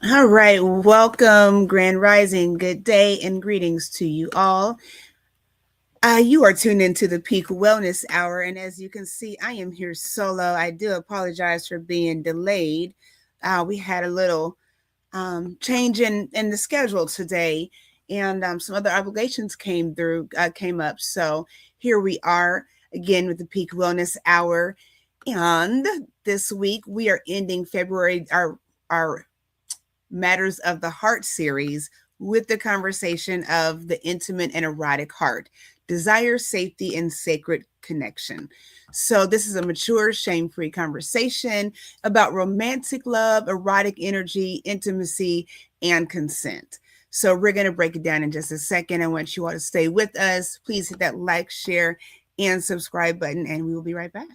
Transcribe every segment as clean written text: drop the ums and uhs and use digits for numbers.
All right, welcome, Grand Rising. Good day and greetings to you all. You are tuned into the Peak Wellness Hour, and as you can see, I am here solo. I do apologize for being delayed. We had a little change in the schedule today, and some other obligations came up. So here we are again with the Peak Wellness Hour, and this week we are ending February our Matters of the Heart series with the conversation of the intimate and erotic heart, desire, safety, and sacred connection. So, this is a mature, shame free conversation about romantic love, erotic energy, intimacy, and consent. So, we're going to break it down in just a second. I want you all to stay with us. Please hit that like, share, and subscribe button, and we will be right back.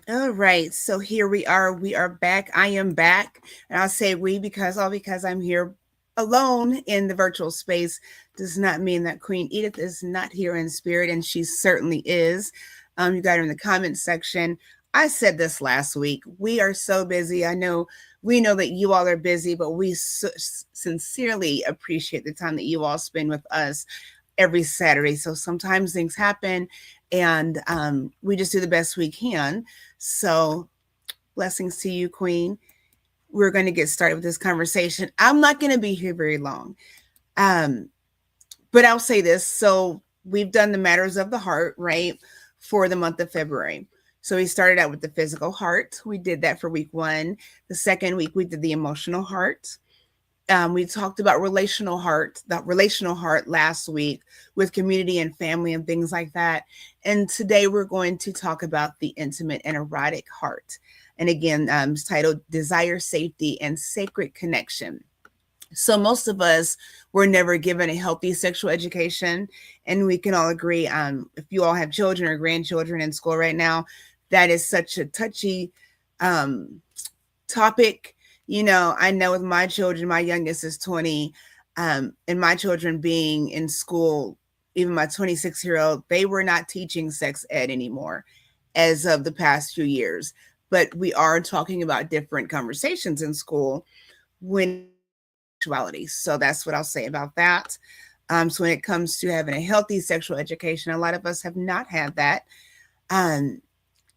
All right, so here we are. We are back. I am back, and I'll say we because I'm here alone in the virtual space does not mean that Queen Edith is not here in spirit, and she certainly is. You got her in the comments section. I said this last week. We are so busy. We know that you all are busy, but we sincerely appreciate the time that you all spend with us every Saturday. So sometimes things happen, and we just do the best we can. So, blessings to you, Queen. We're going to get started with this conversation. I'm not going to be here very long, but I'll say this. So, we've done the matters of the heart, right, for the month of February. So, we started out with the physical heart. We did that for week 1. The second week, we did the emotional heart. We talked about the relational heart last week with community and family and things like that. And today we're going to talk about the intimate and erotic heart. And again, it's titled Desire, Safety, and Sacred Connection. So most of us were never given a healthy sexual education. And we can all agree, if you all have children or grandchildren in school right now, that is such a touchy topic. I know with my children, my youngest is 20, and my children being in school, even my 26-year-old, they were not teaching sex ed anymore as of the past few years. But we are talking about different conversations in school when sexuality. So that's what I'll say about that. So when it comes to having a healthy sexual education, a lot of us have not had that. And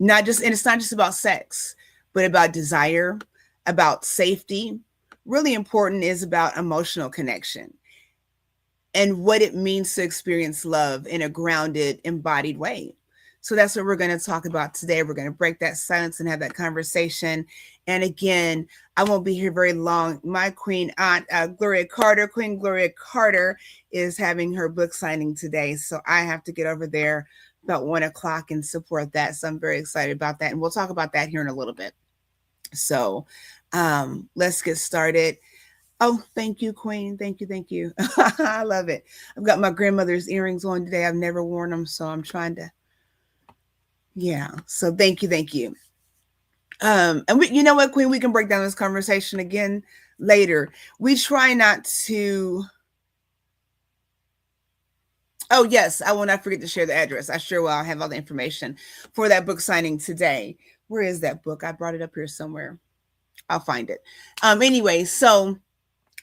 it's not just about sex, but about desire, about safety. Really important is about emotional connection and what it means to experience love in a grounded, embodied way. So that's what we're going to talk about today. We're going to break that silence and have that conversation. And again, I won't be here very long. My Queen Aunt, Queen Gloria Carter, is having her book signing today. So I have to get over there about 1 o'clock and support that. So I'm very excited about that. And we'll talk about that here in a little bit. So let's get started. Oh, thank you, Queen. Thank you. Thank you. I love it. I've got my grandmother's earrings on today. I've never worn them, so I'm trying to. Yeah. So thank you. Thank you. And you know what, Queen, we can break down this conversation again later. We try not to Oh, yes, I will not forget to share the address. I sure will. I'll have all the information for that book signing today. Where is that book? I brought it up here somewhere. I'll find it. Anyway, so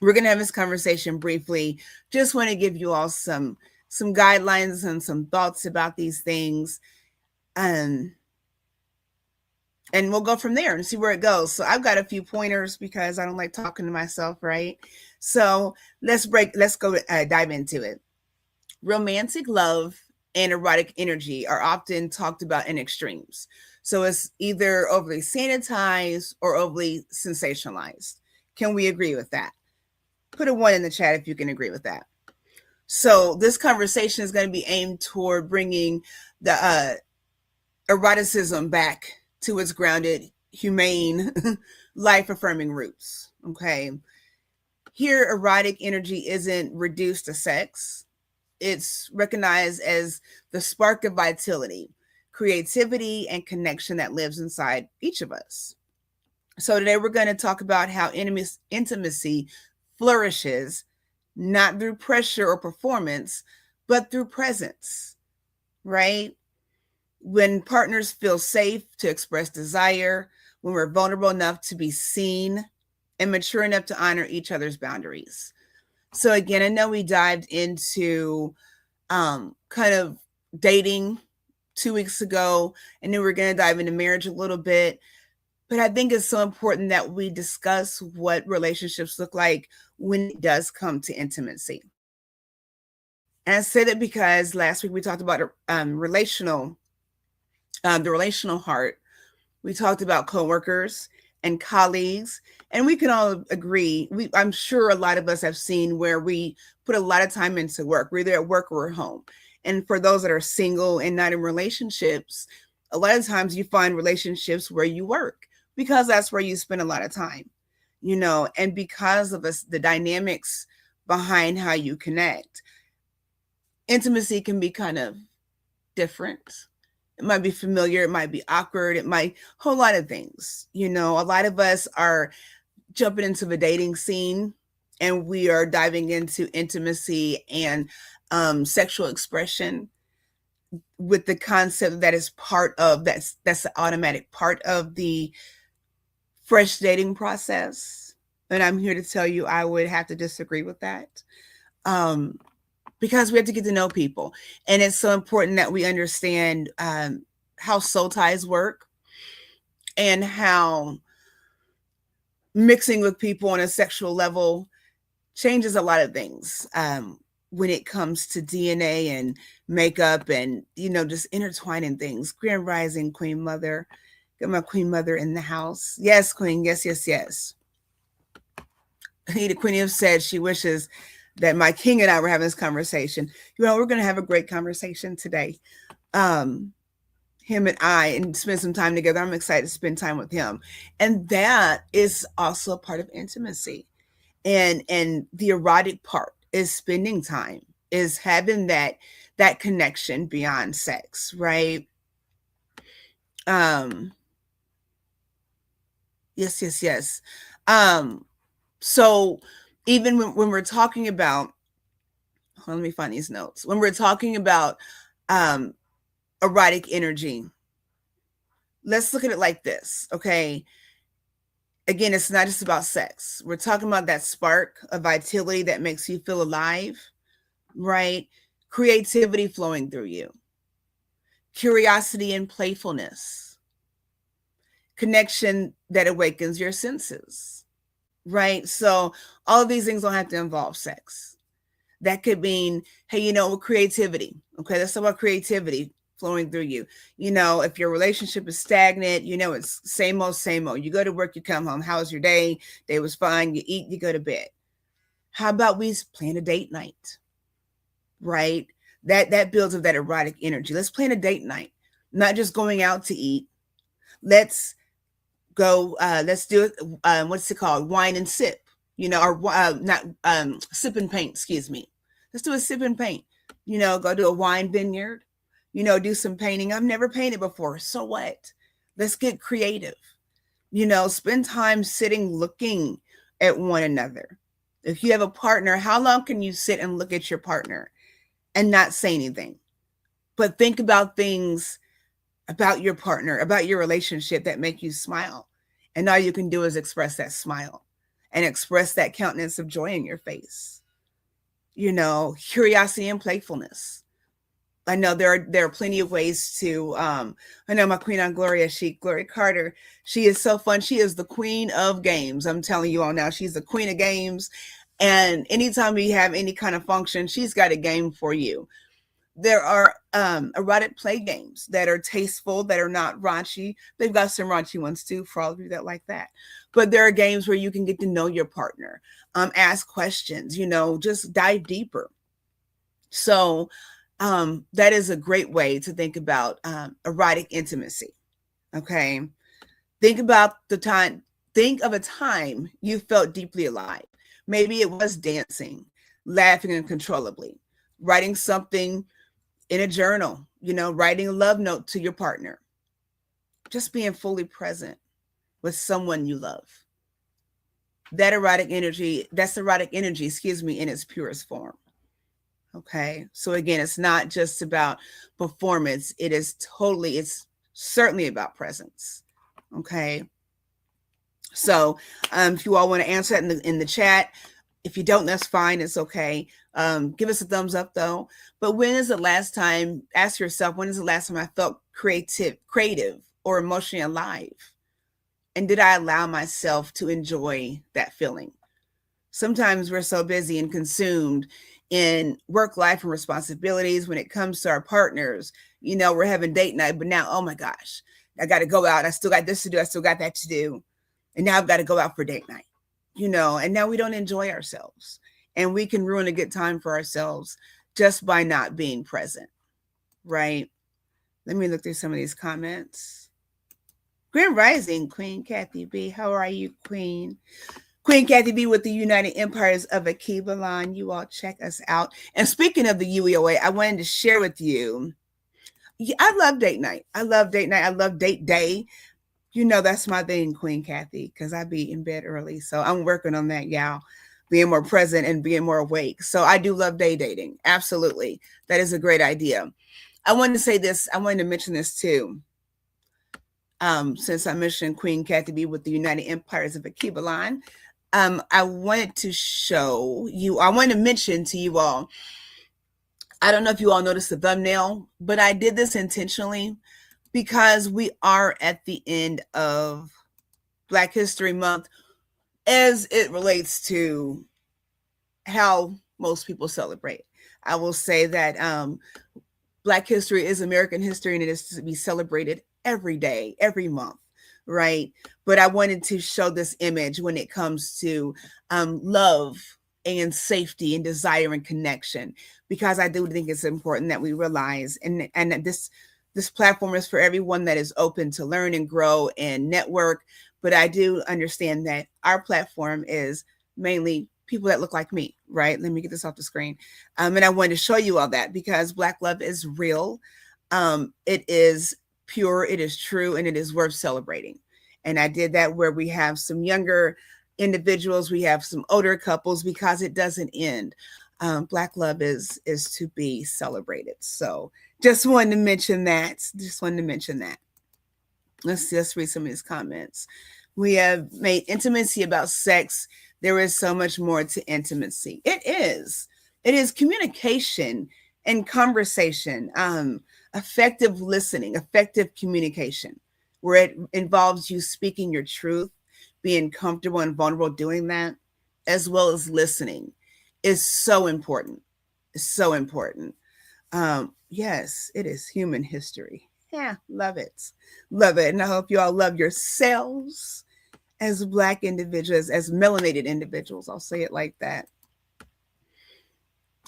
we're gonna have this conversation briefly. Just want to give you all some guidelines and some thoughts about these things. Um, and we'll go from there and see where it goes. So I've got a few pointers because I don't like talking to myself, right? So let's go dive into it. Romantic love and erotic energy are often talked about in extremes. So it's either overly sanitized or overly sensationalized. Can we agree with that? Put a one in the chat if you can agree with that. So this conversation is going to be aimed toward bringing the eroticism back to its grounded, humane, life-affirming roots. Okay. Here, erotic energy isn't reduced to sex. It's recognized as the spark of vitality, creativity, and connection that lives inside each of us. So today we're going to talk about how intimacy flourishes not through pressure or performance, but through presence, right? When partners feel safe to express desire, when we're vulnerable enough to be seen, and mature enough to honor each other's boundaries. So again, I know we dived into kind of dating 2 weeks ago, and then we're going to dive into marriage a little bit. But I think it's so important that we discuss what relationships look like when it does come to intimacy. And I said it because last week we talked about the relational heart. We talked about coworkers and colleagues, and we can all agree. I'm sure a lot of us have seen where we put a lot of time into work. We're either at work or at home. And for those that are single and not in relationships, a lot of times you find relationships where you work because that's where you spend a lot of time, and because of the dynamics behind how you connect, intimacy can be kind of different. It might be familiar, it might be awkward, it might whole lot of things. A lot of us are jumping into the dating scene and we are diving into intimacy and sexual expression with the concept that is part of that's the automatic part of the fresh dating process. And I'm here to tell you I would have to disagree with that. Because we have to get to know people. And it's so important that we understand how soul ties work and how mixing with people on a sexual level changes a lot of things when it comes to DNA and makeup and, just intertwining things. Grand Rising, Queen Mother. Got my Queen Mother in the house. Yes, Queen. Yes, yes, yes. The Queen have said she wishes that my king and I were having this conversation. We're going to have a great conversation today. Him and I, and spend some time together. I'm excited to spend time with him. And that is also a part of intimacy. And the erotic part is spending time, is having that connection beyond sex, right? Yes. So even when we're talking about, let me find these notes. When we're talking about erotic energy, let's look at it like this, okay? Again, it's not just about sex. We're talking about that spark of vitality that makes you feel alive, right? Creativity flowing through you, curiosity and playfulness, connection that awakens your senses, right? So all of these things don't have to involve sex. That could mean, hey, creativity. Okay, let's talk about creativity flowing through you. If your relationship is stagnant, it's same old, same old. You go to work, you come home. How was your day? Day was fine. You eat, you go to bed. How about we plan a date night? Right? That builds up that erotic energy. Let's plan a date night. Not just going out to eat. Let's go, let's do it. What's it called? Wine and sip. Or not sip and paint, excuse me. Let's do a sip and paint. Go to a wine vineyard, do some painting. I've never painted before. So what? Let's get creative. Spend time sitting looking at one another. If you have a partner, how long can you sit and look at your partner? and not say anything, but think about things about your partner, about your relationship that make you smile. And all you can do is express that smile and express that countenance of joy in your face. You know, curiosity and playfulness. I know there are plenty of ways to I know my queen on Gloria Gloria Carter, she is so fun. She is the queen of games. I'm telling you all now, she's the queen of games. And anytime we have any kind of function, she's got a game for you. There are erotic play games that are tasteful, that are not raunchy. They've got some raunchy ones too, for all of you that like that. But there are games where you can get to know your partner, ask questions, you know, just dive deeper. So that is a great way to think about erotic intimacy. Okay. Think about the time, think of a time you felt deeply alive. Maybe it was dancing, laughing uncontrollably, writing something in a journal, you know, writing a love note to your partner, just being fully present with someone you love. That erotic energy, that's erotic energy, excuse me, in its purest form. Okay. So again, it's not just about performance. It's certainly about presence. Okay. So if you all want to answer that in the chat, if you don't, that's fine. It's okay. Give us a thumbs up though. But when is the last time, ask yourself, when is the last time I felt creative or emotionally alive? And did I allow myself to enjoy that feeling? Sometimes we're so busy and consumed in work life and responsibilities when it comes to our partners. You know, we're having date night, but now, oh my gosh, I got to go out. I still got this to do. I still got that to do. And now I've got to go out for date night, you know, and now we don't enjoy ourselves. And we can ruin a good time for ourselves just by not being present, right? Let me look through some of these comments. Grand Rising, Queen Kathy B. How are you, Queen? Queen Kathy B with the United Empires of Akibalan. You all check us out. And speaking of the UEOA, I wanted to share with you. I love date night. I love date night. I love date day. You know, that's my thing, Queen Kathy, because I be in bed early. So I'm working on that, y'all, being more present and being more awake. So I do love day dating. Absolutely. That is a great idea. I wanted to say this. I wanted to mention this too. Since I mentioned Queen Kathy B with the United Empires of Akibalan, I wanted to mention to you all, I don't know if you all noticed the thumbnail, but I did this intentionally because we are at the end of Black History Month as it relates to how most people celebrate. I will say that Black history is American history, and it is to be celebrated every day, every month, right? But I wanted to show this image when it comes to love and safety and desire and connection, because I do think it's important that we realize, and that this platform is for everyone that is open to learn and grow and network. But I do understand that our platform is mainly people that look like me, right? Let me get this off the screen. And I wanted to show you all that because Black love is real. It is pure, it is true, and it is worth celebrating. And I did that where we have some younger individuals, we have some older couples, because it doesn't end. Black love is to be celebrated. So just wanted to mention that. Let's read some of these comments. We have made intimacy about sex. There is so much more to intimacy. It is communication and conversation, effective listening, effective communication, where it involves you speaking your truth, being comfortable and vulnerable doing that, as well as listening, is so important. It's so important. Yes, it is human history. Yeah, love it. Love it. And I hope you all love yourselves as Black individuals, as melanated individuals. I'll say it like that.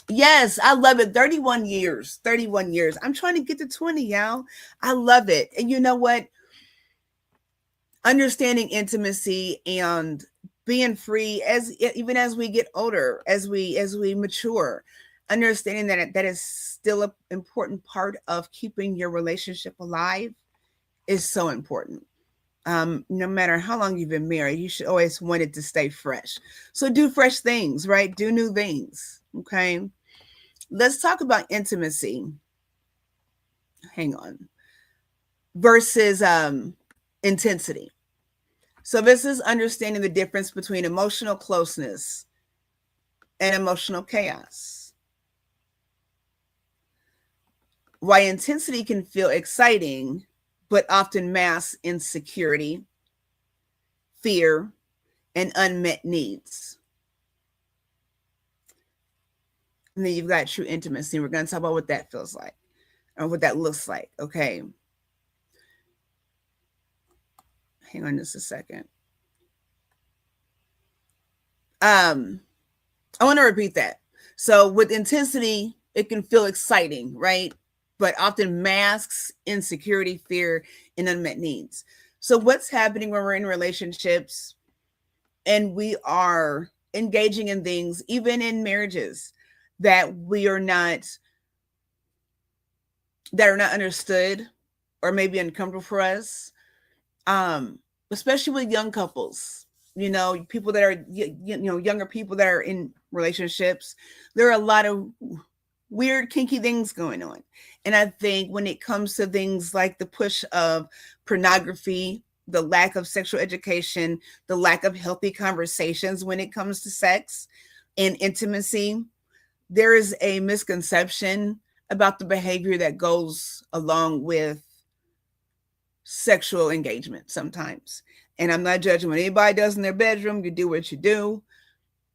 Yes, I love it. 31 years. 31 years. I'm trying to get to 20, y'all. I love it. And you know what? Understanding intimacy and being free even as we get older, as we mature, understanding that is still an important part of keeping your relationship alive is so important. No matter how long you've been married, you should always want it to stay fresh. So do fresh things, right? Do new things. Okay. Let's talk about intimacy. Hang on. Versus intensity. So this is understanding the difference between emotional closeness and emotional chaos. Why intensity can feel exciting, but often masks insecurity, fear, and unmet needs. And then you've got true intimacy. We're going to talk about what that feels like or what that looks like. Okay. Hang on just a second. I want to repeat that. So with intensity, it can feel exciting, right? But often masks insecurity, fear, and unmet needs. So what's happening when we're in relationships and we are engaging in things, even in marriages, that are not understood or maybe uncomfortable for us, especially with young couples, people that are, younger people that are in relationships. There are a lot of weird, kinky things going on. And I think when it comes to things like the push of pornography, the lack of sexual education, the lack of healthy conversations when it comes to sex and intimacy, there is a misconception about the behavior that goes along with sexual engagement sometimes. And I'm not judging what anybody does in their bedroom. You do what you do.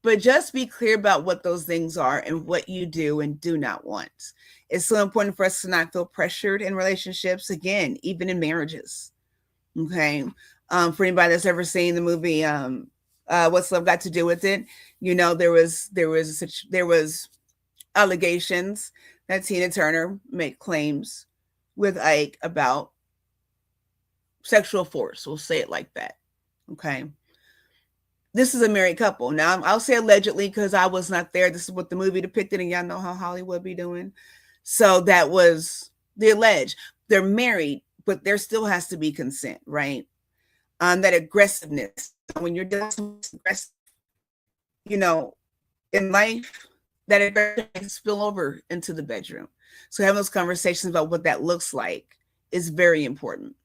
But just be clear about what those things are and what you do and do not want. It's so important for us to not feel pressured in relationships, again, even in marriages. Okay. For anybody that's ever seen the movie What's Love Got to Do with It, there was allegations that Tina Turner made claims with Ike about sexual force. We'll say it like that. Okay. This is a married couple. Now, I'll say allegedly because I was not there. This is what the movie depicted, and y'all know how Hollywood be doing. So that was the alleged. They're married, but there still has to be consent, right? That aggressiveness. When you're dealing with aggressive, in life, that aggression can spill over into the bedroom. So having those conversations about what that looks like is very important.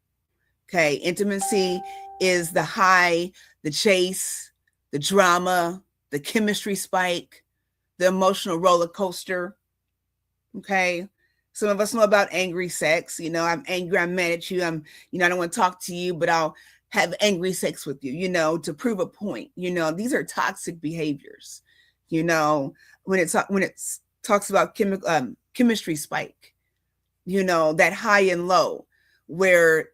Okay. Intimacy is the high, the chase, the drama, the chemistry spike, the emotional roller coaster. Okay. Some of us know about angry sex. I'm angry, I'm mad at you. I don't want to talk to you, but I'll have angry sex with you, to prove a point. These are toxic behaviors. When it talks about chemistry spike, that high and low, where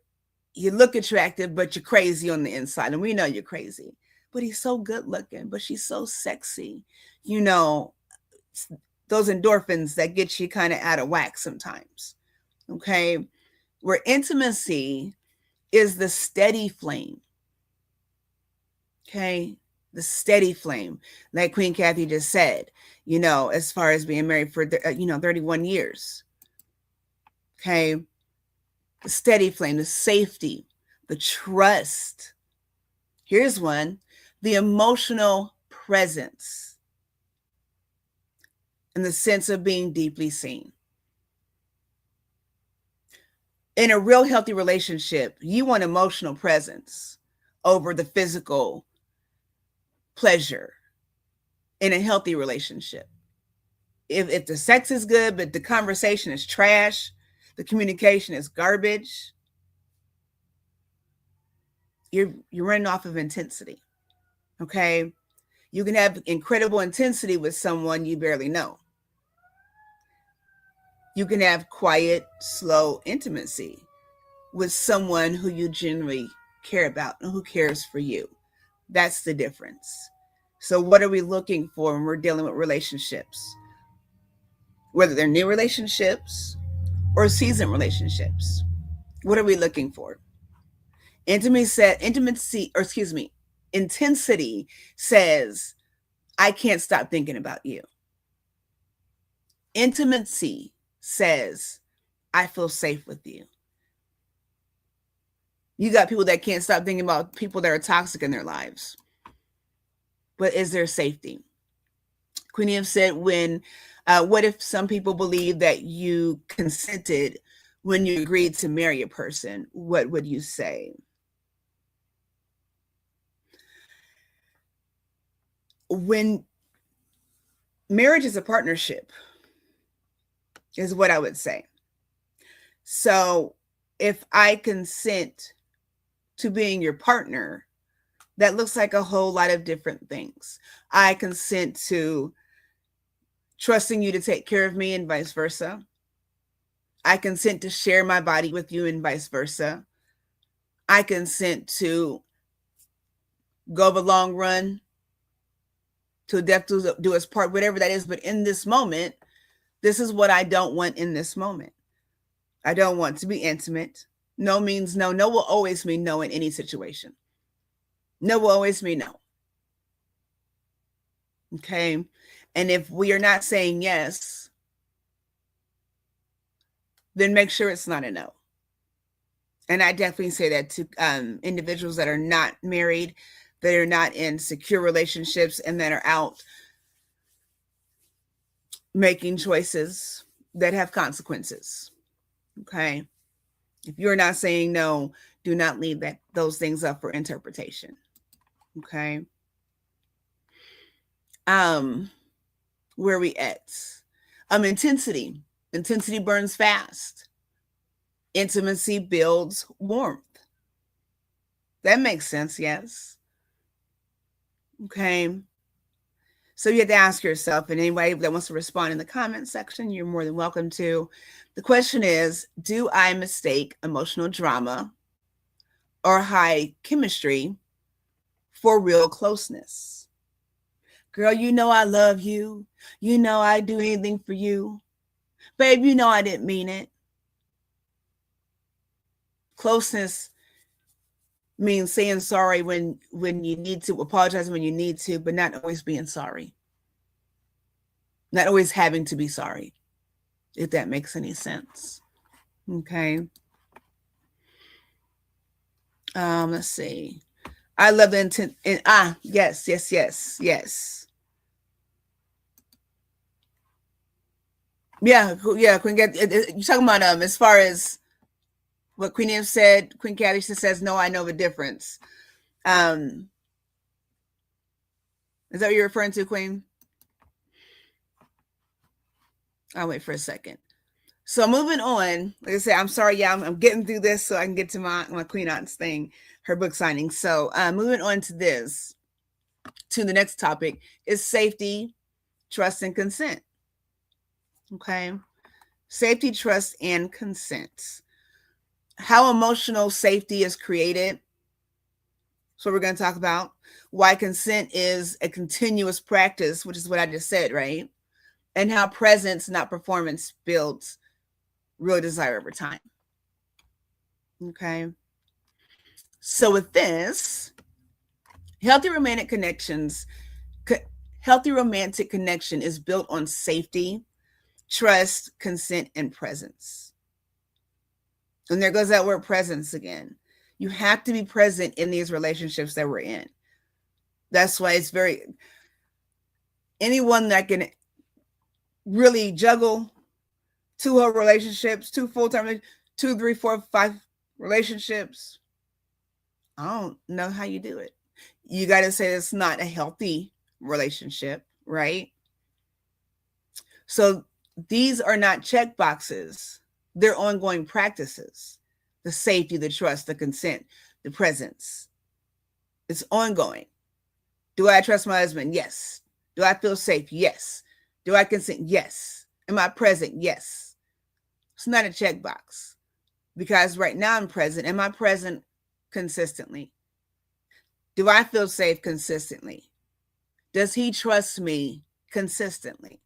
you look attractive, but you're crazy on the inside. And we know you're crazy, but he's so good looking, but she's so sexy. Those endorphins that get you kind of out of whack sometimes. Okay. Where intimacy is the steady flame. Okay. The steady flame, like Queen Kathy just said, as far as being married for, 31 years. Okay. The steady flame, the safety, the trust. Here's one, the emotional presence and the sense of being deeply seen. In a real healthy relationship, you want emotional presence over the physical pleasure in a healthy relationship. If the sex is good, but the conversation is trash, the communication is garbage, you're running off of intensity. Okay. You can have incredible intensity with someone you barely know. You can have quiet, slow intimacy with someone who you genuinely care about and who cares for you. That's the difference. So what are we looking for when we're dealing with relationships? Whether they're new relationships or seasoned relationships. What are we looking for? Intensity says, I can't stop thinking about you. Intimacy says, I feel safe with you. You got people that can't stop thinking about people that are toxic in their lives. But is there safety? Queen Eve said when What if some people believe that you consented when you agreed to marry a person? What would you say? When marriage is a partnership, is what I would say. So if I consent to being your partner, that looks like a whole lot of different things. I consent to trusting you to take care of me and vice versa. I consent to share my body with you and vice versa. I consent to go the long run, to death do us part, whatever that is. But in this moment, this is what I don't want in this moment. I don't want to be intimate. No means no. No will always mean no in any situation. No will always mean no. Okay. And if we are not saying yes, then make sure it's not a no. And I definitely say that to individuals that are not married, that are not in secure relationships, and that are out making choices that have consequences. Okay. If you're not saying no, do not leave those things up for interpretation. Okay. Where are we at? Intensity. Intensity burns fast. Intimacy builds warmth. That makes sense, yes. Okay. So you have to ask yourself, and anybody that wants to respond in the comment section, you're more than welcome to. The question is, do I mistake emotional drama or high chemistry for real closeness? Girl, you know I love you. You know I'd do anything for you. Babe, you know I didn't mean it. Closeness means saying sorry when you need to, apologize when you need to, but not always being sorry. Not always having to be sorry, if that makes any sense. Okay. Let's see. I love the intent. Yes. Yeah. Queen, you're talking about as far as what Queen Em said. Queen Caddy says, "No, I know the difference." Is that what you're referring to, Queen? I'll wait for a second. So moving on, like I said, I'm sorry, yeah, I'm getting through this so I can get to my Queen Aunt's thing, her book signing. So moving on to the next topic is safety, trust, and consent. Okay. Safety, trust, and consent. How emotional safety is created. So we're going to talk about why consent is a continuous practice, which is what I just said, right? And how presence, not performance, builds real desire over time. Okay. So with this, healthy romantic connection is built on safety, trust, consent, and presence. And there goes that word presence again. You have to be present in these relationships that we're in. That's why it's anyone that can really juggle 2 whole relationships, 2 full-time, 2, 3, 4, 5 relationships. I don't know how you do it. You got to say it's not a healthy relationship, right? So these are not check boxes. They're ongoing practices. The safety, the trust, the consent, the presence. It's ongoing. Do I trust my husband? Yes. Do I feel safe? Yes. Do I consent? Yes. Am I present? Yes. It's not a checkbox, because right now I'm present. Am I present consistently? Do I feel safe consistently? Does he trust me consistently?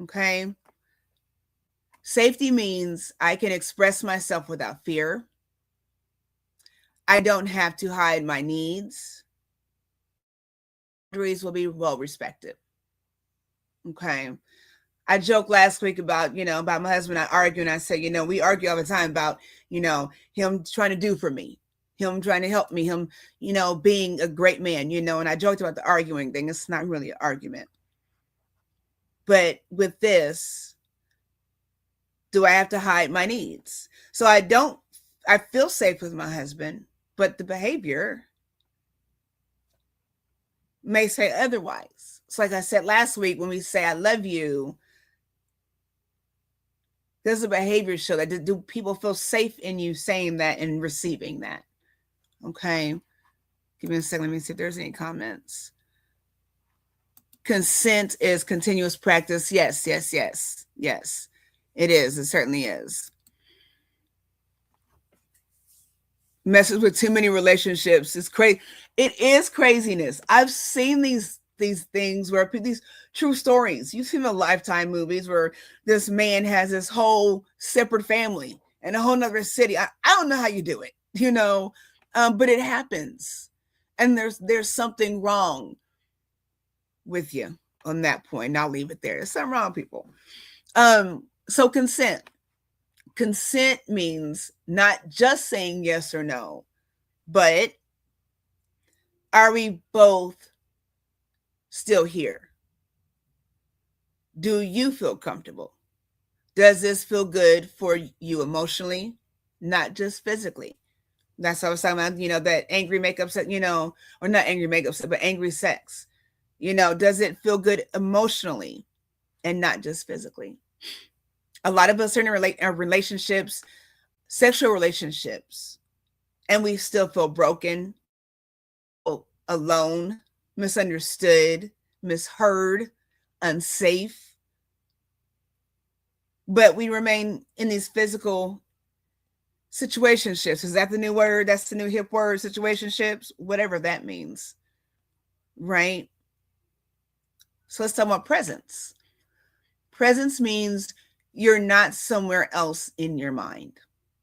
Okay. Safety means I can express myself without fear. I don't have to hide my needs. Boundaries will be well respected. Okay. I joked last week about my husband. I argue, and I say, we argue all the time about, him trying to do for me, him trying to help me, him, being a great man, and I joked about the arguing thing. It's not really an argument. But with this, do I have to hide my needs? So I feel safe with my husband, but the behavior may say otherwise. So like I said last week, when we say I love you, does the behavior show that? Do people feel safe in you saying that and receiving that? Okay. Give me a second. Let me see if there's any comments. Consent is continuous practice. Yes, yes, yes, yes. It is. It certainly is. Messes with too many relationships. It's crazy. It is craziness. I've seen these things where these true stories. You've seen the Lifetime movies where this man has this whole separate family in a whole nother city. I don't know how you do it, but it happens, and there's something wrong with you on that point. And I'll leave it there. There's something wrong, people. So consent. Consent means not just saying yes or no, but are we both still here? Do you feel comfortable? Does this feel good for you emotionally, not just physically? That's what I was talking about, that angry makeup sex, or not angry makeup sex, but angry sex. Does it feel good emotionally and not just physically? A lot of us are in relationships, sexual relationships, and we still feel broken, alone, misunderstood, misheard, unsafe. But we remain in these physical situationships. Is that the new word? That's the new hip word, situationships, whatever that means, right? So let's talk about presence. Presence means you're not somewhere else in your mind.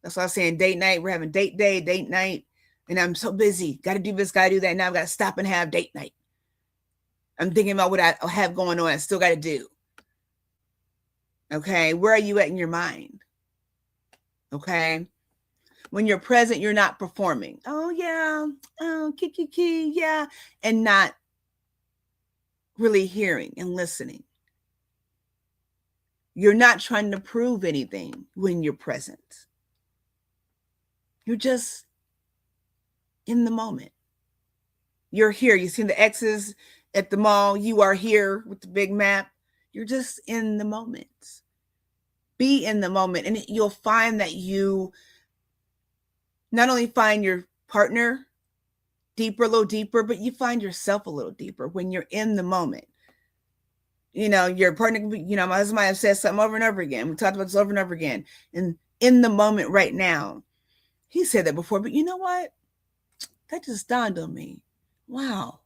That's why I was saying date night. We're having date day, date night, and I'm so busy. Got to do this, got to do that. Now I've got to stop and have date night. I'm thinking about what I have going on. I still got to do. Okay, where are you at in your mind? Okay, when you're present, you're not performing. Oh yeah, oh kiki, yeah, and not really hearing and listening. You're not trying to prove anything when you're present. You're just in the moment. You're here. You see the X's at the mall. You are here with the big map. You're just in the moment. Be in the moment, and you'll find that you not only find your partner deeper, a little deeper, but you find yourself a little deeper when you're in the moment. Your partner, my husband might have said something over and over again. We talked about this over and over again. And in the moment right now, he said that before, but you know what? That just dawned on me. Wow.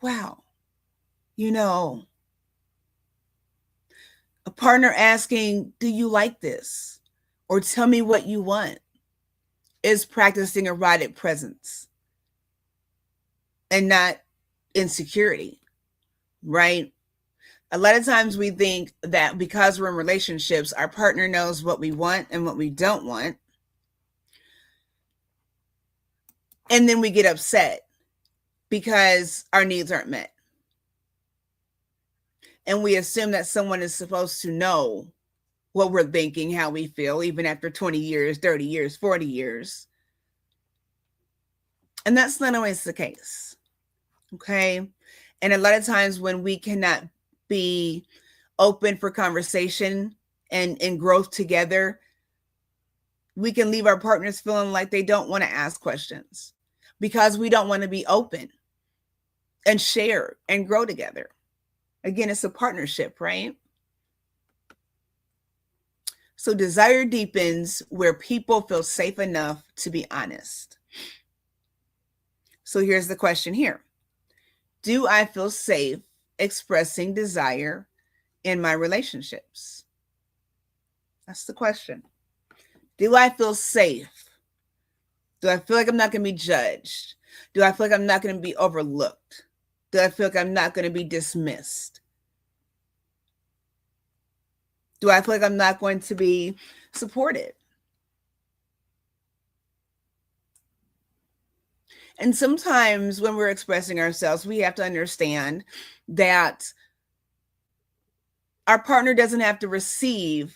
A partner asking, do you like this? Or tell me what you want, is practicing erotic presence and not insecurity, right? A lot of times we think that because we're in relationships, our partner knows what we want and what we don't want. And then we get upset because our needs aren't met. And we assume that someone is supposed to know what we're thinking, how we feel, even after 20 years, 30 years, 40 years. And that's not always the case. Okay. And a lot of times when we cannot be open for conversation and growth together, we can leave our partners feeling like they don't want to ask questions because we don't want to be open and share and grow together. Again, it's a partnership, right? So desire deepens where people feel safe enough to be honest. So here's the question here. Do I feel safe expressing desire in my relationships? That's the question. Do I feel safe? Do I feel like I'm not going to be judged? Do I feel like I'm not going to be overlooked? Do I feel like I'm not going to be dismissed? Do I feel like I'm not going to be supported? And sometimes when we're expressing ourselves, we have to understand that our partner doesn't have to receive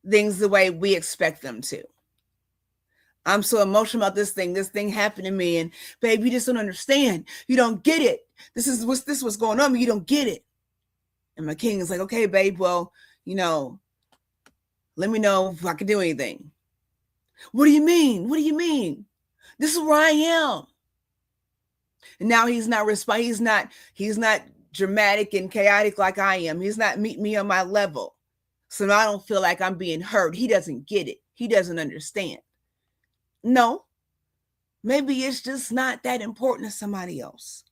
things the way we expect them to. I'm so emotional about this thing. This thing happened to me, and babe, you just don't understand. You don't get it. This is what's going on. You don't get it. And my king is like, okay, babe, well, let me know if I can do anything. What do you mean? What do you mean? This is where I am. And now he's not he's not dramatic and chaotic like I am. He's not meeting me on my level. So now I don't feel like I'm being heard. He doesn't get it. He doesn't understand. No, maybe it's just not that important to somebody else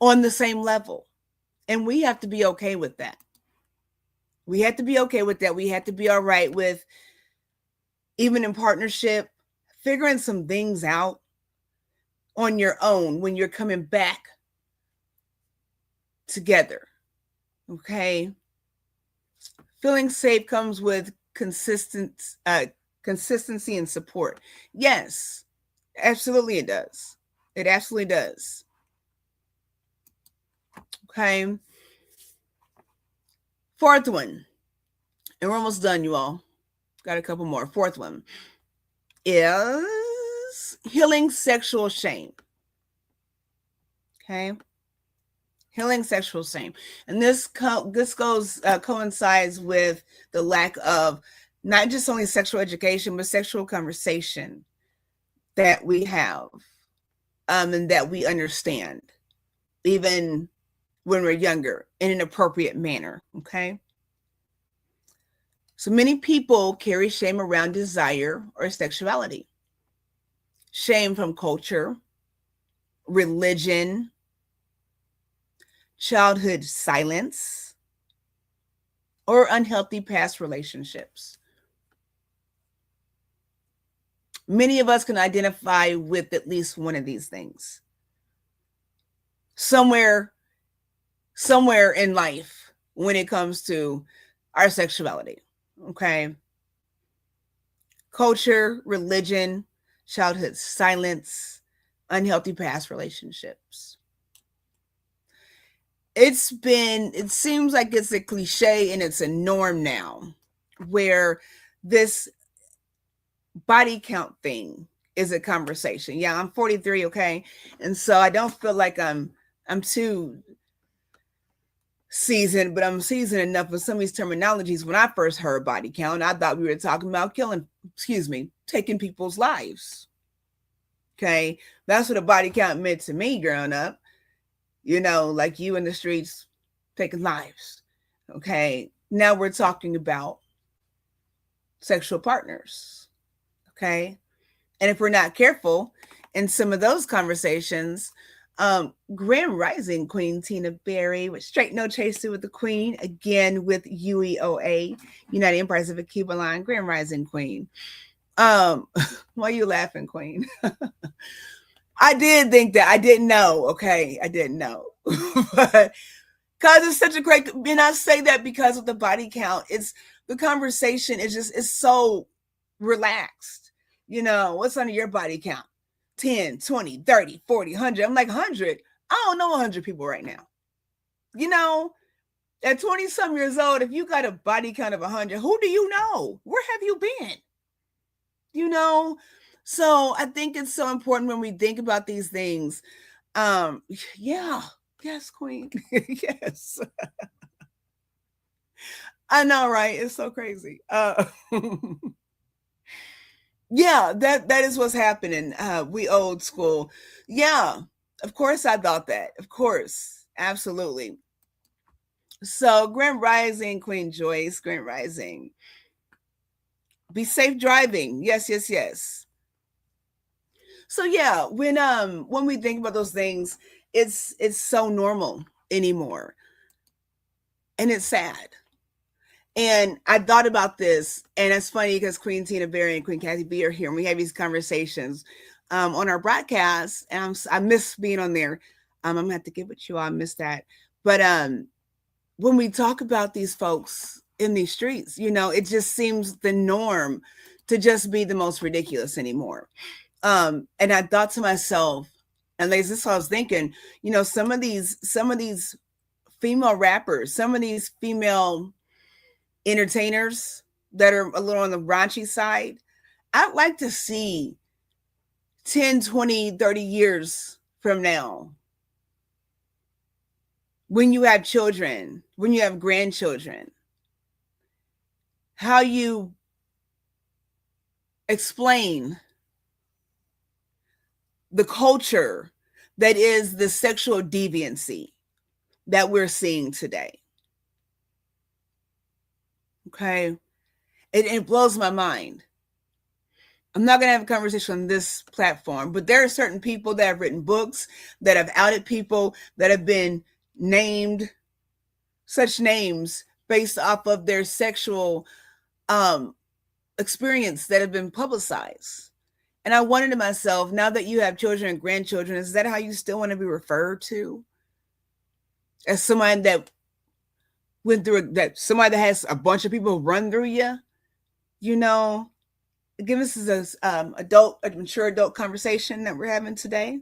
on the same level. And we have to be okay with that. We have to be okay with that. We have to be all right with, even in partnership, figuring some things out on your own when you're coming back together. Okay? Feeling safe comes with consistency and support. Yes, absolutely it does. It absolutely does. Okay. Fourth one, and we're almost done, you all. Got a couple more. Fourth one is healing sexual shame. Okay. Healing sexual shame. And this coincides with the lack of not just only sexual education, but sexual conversation that we have, and that we understand, even when we're younger, in an appropriate manner. Okay. So many people carry shame around desire or sexuality. Shame from culture, religion, childhood silence, or unhealthy past relationships. Many of us can identify with at least one of these things. Somewhere in life when it comes to our sexuality. Okay. Culture, religion, childhood silence, unhealthy past relationships. It seems like it's a cliche and it's a norm now, where this body count thing is a conversation. Yeah, I'm 43, okay? And so I don't feel like I'm too seasoned, but I'm seasoned enough with some of these terminologies. When I first heard body count, I thought we were talking about taking people's lives. Okay, that's what a body count meant to me growing up. Like you in the streets taking lives. Okay, now we're talking about sexual partners. Okay, and if we're not careful in some of those conversations, Grand Rising Queen Tina Berry with Straight No Chaser with the Queen, again with UEOA, United Empires of a Cuba Line, Grand Rising Queen. Why are you laughing, Queen? I did think that. I didn't know. Okay, I didn't know. But because it's such a great, and I say that because of the body count, the conversation is so relaxed. What's under your body count? 10, 20, 30, 40, 100. I'm like, 100. I don't know 100 people right now. At 20 some years old, if you got a body count of 100, who do you know? Where have you been? So I think it's so important when we think about these things. Yeah. Yes, Queen. Yes. I know, right? It's so crazy. Yeah, that is what's happening. We old school. Yeah, of course I thought that. Of course. Absolutely. So Grand Rising, Queen Joyce, Grand Rising. Be safe driving. Yes, yes, yes. So yeah, when we think about those things, it's so normal anymore. And it's sad. And I thought about this, and it's funny because Queen Tina Berry and Queen Kathy B are here, and we have these conversations on our broadcast, and I miss being on there. I'm gonna have to get with you. I miss that. But when we talk about these folks in these streets, it just seems the norm to just be the most ridiculous anymore. And I thought to myself, and ladies, this is what I was thinking. Some of these female rappers, some of these female entertainers that are a little on the raunchy side, I'd like to see 10, 20, 30 years from now, when you have children, when you have grandchildren, how you explain the culture that is the sexual deviancy that we're seeing today. Okay. It blows my mind. I'm not going to have a conversation on this platform, but there are certain people that have written books, that have outed people, that have been named such names based off of their sexual experience that have been publicized. And I wondered to myself, now that you have children and grandchildren, is that how you still want to be referred to? As somebody that went through that, somebody that has a bunch of people run through you, you know? Again, this is a mature adult conversation that we're having today.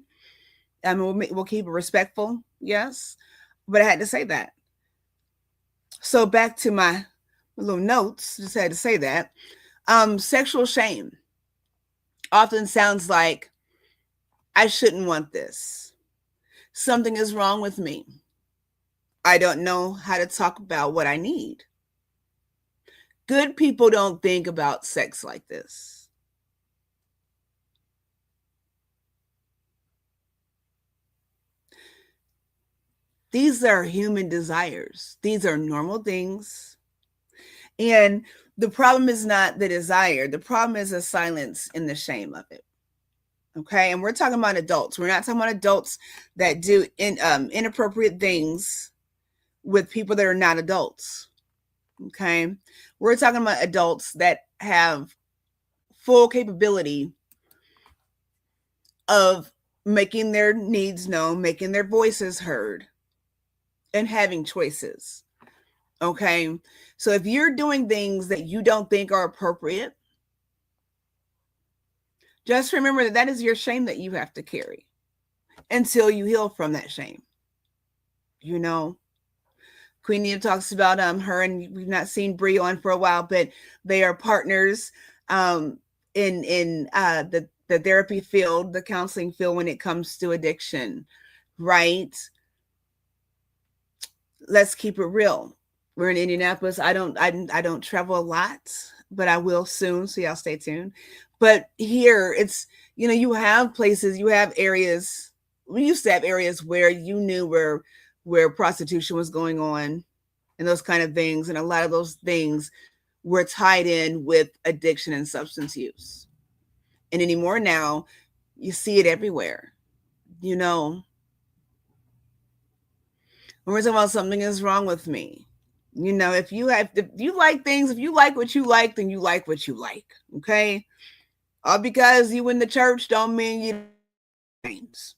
I mean, we'll keep it respectful, yes, but I had to say that. So back to my little notes, just had to say that. Sexual shame often sounds like, I shouldn't want this. Something is wrong with me. I don't know how to talk about what I need. Good people don't think about sex like this. These are human desires. These are normal things. And the problem is not the desire. The problem is the silence and the shame of it. Okay. And we're talking about adults. We're not talking about adults that do inappropriate things with people that are not adults. Okay. We're talking about adults that have full capability of making their needs known, making their voices heard, and having choices. Okay. So if you're doing things that you don't think are appropriate, just remember that that is your shame that you have to carry until you heal from that shame. You know, Queenie talks about her, and we've not seen Bree on for a while, but they are partners in the therapy field, the counseling field when it comes to addiction, right? Let's keep it real. We're in Indianapolis. I don't travel a lot, but I will soon, so y'all stay tuned. But here it's, you have places, you have areas. We used to have areas where you knew where prostitution was going on and those kind of things. And a lot of those things were tied in with addiction and substance use. And anymore now, you see it everywhere. When we're talking about something is wrong with me, if you like things, if you like what you like, then you like what you like. Okay. All because you in the church don't mean you names.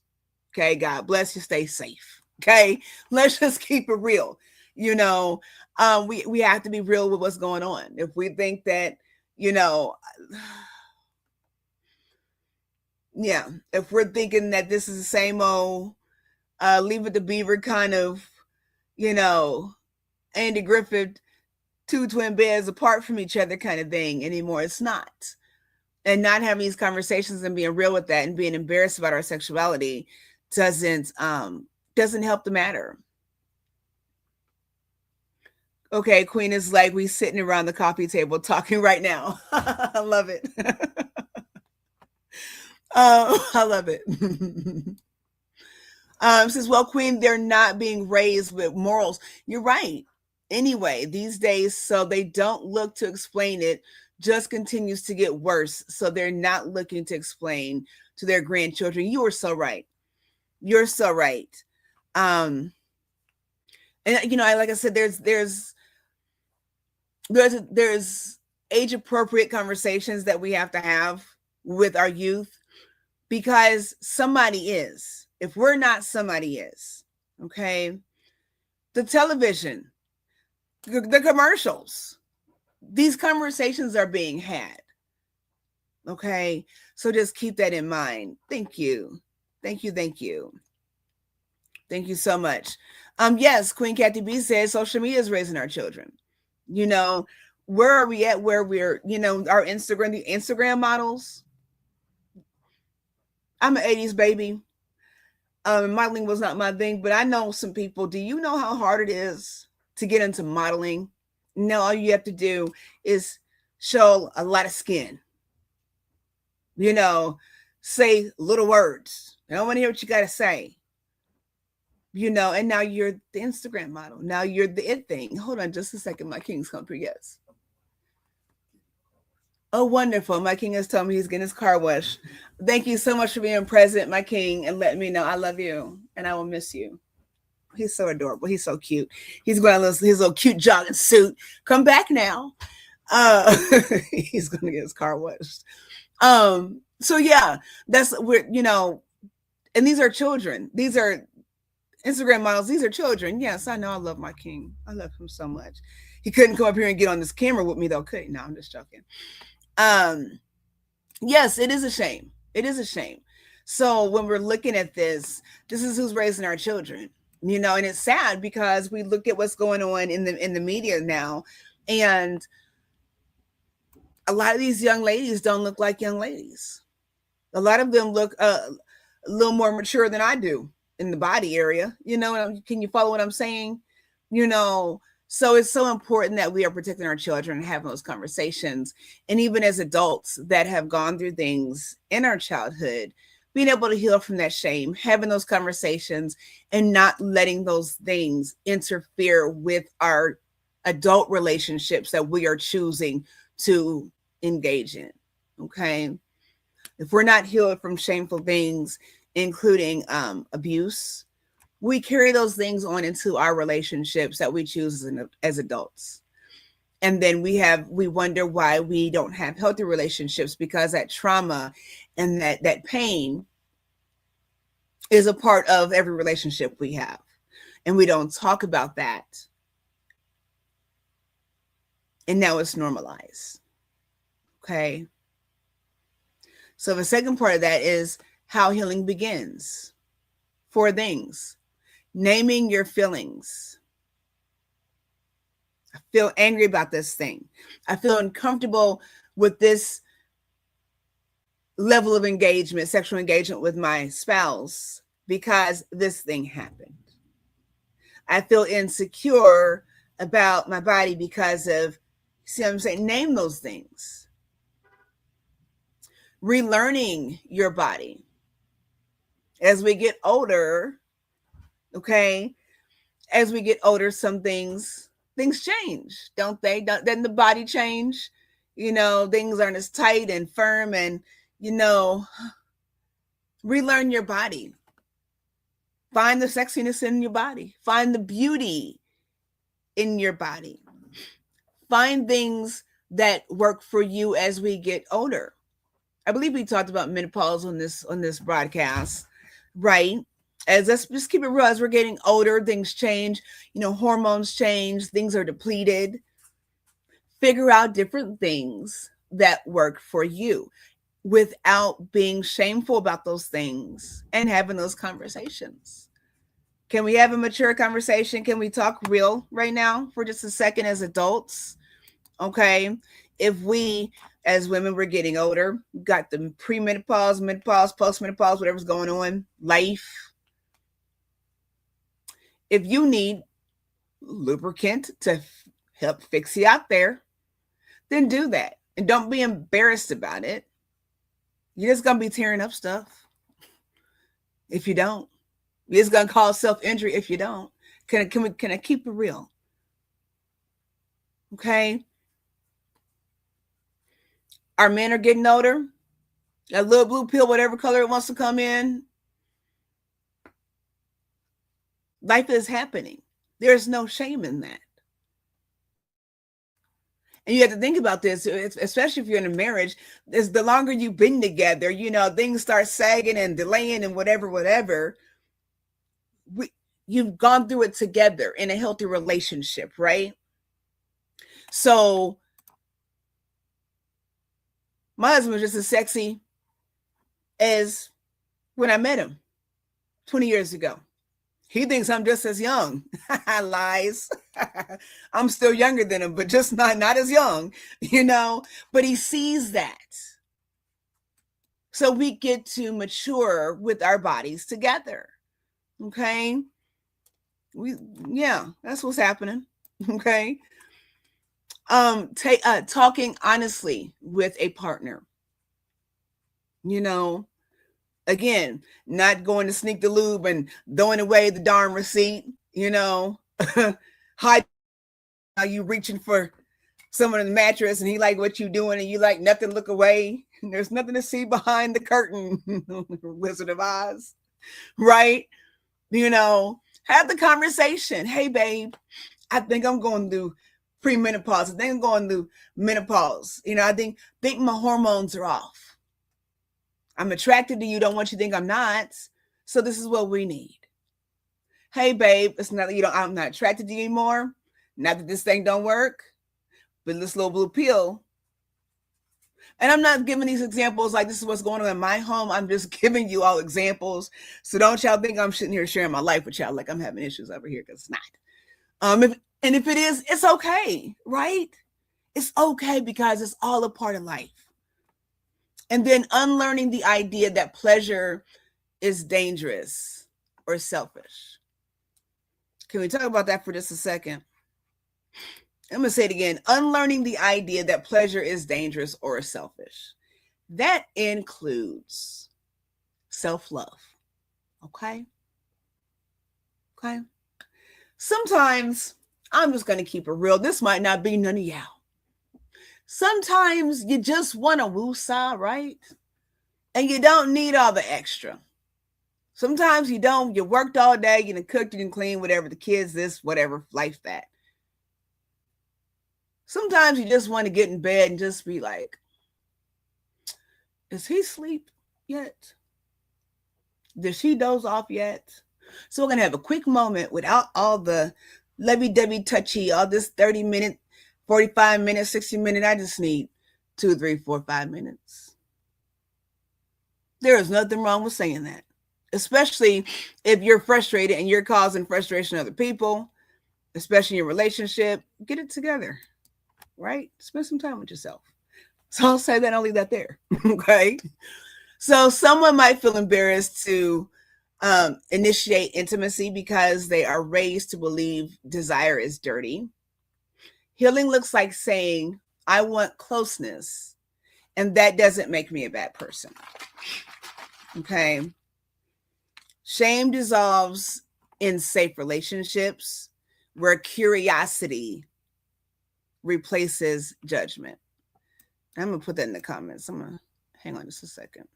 Okay. God bless you. Stay safe. Okay. Let's just keep it real. We have to be real with what's going on. If we think that, yeah, if we're thinking that this is the same old Leave It to Beaver kind of, Andy Griffith, two twin beds apart from each other kind of thing anymore, it's not. And not having these conversations and being real with that and being embarrassed about our sexuality doesn't help the matter. Okay, Queen is like, we sitting around the coffee table talking right now. I love it. I love it. Says, well, Queen, they're not being raised with morals. You're right. Anyway, these days, so they don't look to explain it, just continues to get worse. So they're not looking to explain to their grandchildren. You are so right. You're so right. And like I said, there's age appropriate conversations that we have to have with our youth, because somebody is. If we're not, somebody is. Okay. The television, the commercials, these conversations are being had. Okay. So just keep that in mind. Thank you. Thank you. Thank you. Thank you so much. Yes, Queen Kathy B says social media is raising our children. You know, where are we at where we're, our the Instagram models? I'm an 80s baby. Modeling was not my thing, but I know some people. Do you know how hard it is to get into modeling? No, all you have to do is show a lot of skin. Say little words. I don't want to hear what you got to say. And now you're the Instagram model. Now you're the it thing. Hold on just a second. My king's come through. Yes. Oh, wonderful. My king has told me he's getting his car washed. Thank you so much for being present, my king, and letting me know I love you and I will miss you. He's so adorable. He's so cute. He's wearing his little cute jogging suit. Come back now. He's going to get his car washed. So yeah, that's we're, and these are children. These are Instagram models. These are children. Yes, I know. I love my king. I love him so much. He couldn't come up here and get on this camera with me though, could he? No, I'm just joking. Yes, it is a shame. It is a shame. So when we're looking at this is who's raising our children, and it's sad because we look at what's going on in the media now, and a lot of these young ladies don't look like young ladies. A lot of them look a little more mature than I do in the body area. Can you follow what I'm saying? So it's so important that we are protecting our children and having those conversations. And even as adults that have gone through things in our childhood, being able to heal from that shame, having those conversations and not letting those things interfere with our adult relationships that we are choosing to engage in. Okay. If we're not healed from shameful things, including abuse, we carry those things on into our relationships that we choose as adults. And then we wonder why we don't have healthy relationships, because that trauma and that pain is a part of every relationship we have. And we don't talk about that. And now it's normalized. Okay. So the second part of that is how healing begins. 4 things. Naming your feelings. I feel angry about this thing. I feel uncomfortable with this level of engagement, sexual engagement with my spouse, because this thing happened. I feel insecure about my body because of, see what I'm saying? Name those things. Relearning your body. As we get older, okay, as we get older, some things change, don't they? Doesn't the body change? Things aren't as tight and firm, and relearn your body. Find the sexiness in your body. Find the beauty in your body. Find things that work for you as we get older. I believe we talked about menopause on this broadcast, right? As let's just keep it real, as we're getting older, things change, hormones change, things are depleted. Figure out different things that work for you without being shameful about those things and having those conversations. Can we have a mature conversation? Can we talk real right now for just a second as adults? Okay. If we, as women, we're getting older, got the premenopause, menopause, postmenopause, whatever's going on, life. If you need lubricant to help fix you out there, then do that. And don't be embarrassed about it. You're just going to be tearing up stuff if you don't. It's going to cause self-injury if you don't. Can I keep it real? Okay. Our men are getting older. That little blue pill, whatever color it wants to come in. Life is happening. There's no shame in that. And you have to think about this, especially if you're in a marriage, is the longer you've been together, things start sagging and delaying and whatever. You've gone through it together in a healthy relationship, right? So my husband was just as sexy as when I met him 20 years ago. He thinks I'm just as young. Lies. I'm still younger than him, but just not as young, but he sees that. So we get to mature with our bodies together. Okay. That's what's happening. Okay. Talking honestly with a partner. Again, not going to sneak the lube and throwing away the darn receipt, hide you reaching for someone in the mattress and he like what you doing and you like nothing, look away. And there's nothing to see behind the curtain, Wizard of Oz, right? Have the conversation. Hey, babe, I think I'm going through premenopause. I think I'm going through menopause. I think my hormones are off. I'm attracted to you. Don't want you to think I'm not. So this is what we need. Hey, babe, it's not I'm not attracted to you anymore. Not that this thing don't work, but this little blue pill. And I'm not giving these examples like this is what's going on in my home. I'm just giving you all examples. So don't y'all think I'm sitting here sharing my life with y'all like I'm having issues over here, because it's not. If it is, it's okay, right? It's okay because it's all a part of life. And then unlearning the idea that pleasure is dangerous or selfish. Can we talk about that for just a second? I'm going to say it again. Unlearning the idea that pleasure is dangerous or selfish. That includes self-love. Okay? Okay? Sometimes, I'm just going to keep it real. This might not be none of y'all. Sometimes you just want to woo-saw, right? And you don't need all the extra. Sometimes you don't. You worked all day, you done cooked, you done cleaned, whatever, the kids, this, whatever, life that. Sometimes you just want to get in bed and just be like, is he asleep yet? Did she doze off yet? So we're going to have a quick moment without all the lovey-dovey touchy, all this 30-minute, 45 minutes, 60 minutes. I just need 2, 3, 4, 5 minutes. There is nothing wrong with saying that, especially if you're frustrated and you're causing frustration to other people, especially in your relationship. Get it together, right? Spend some time with yourself. So I'll say that, I'll leave that there. Okay. So someone might feel embarrassed to initiate intimacy because they are raised to believe desire is dirty. Healing looks like saying, I want closeness, and that doesn't make me a bad person. Okay. Shame dissolves in safe relationships where curiosity replaces judgment. I'm going to put that in the comments. I'm going to hang on just a second.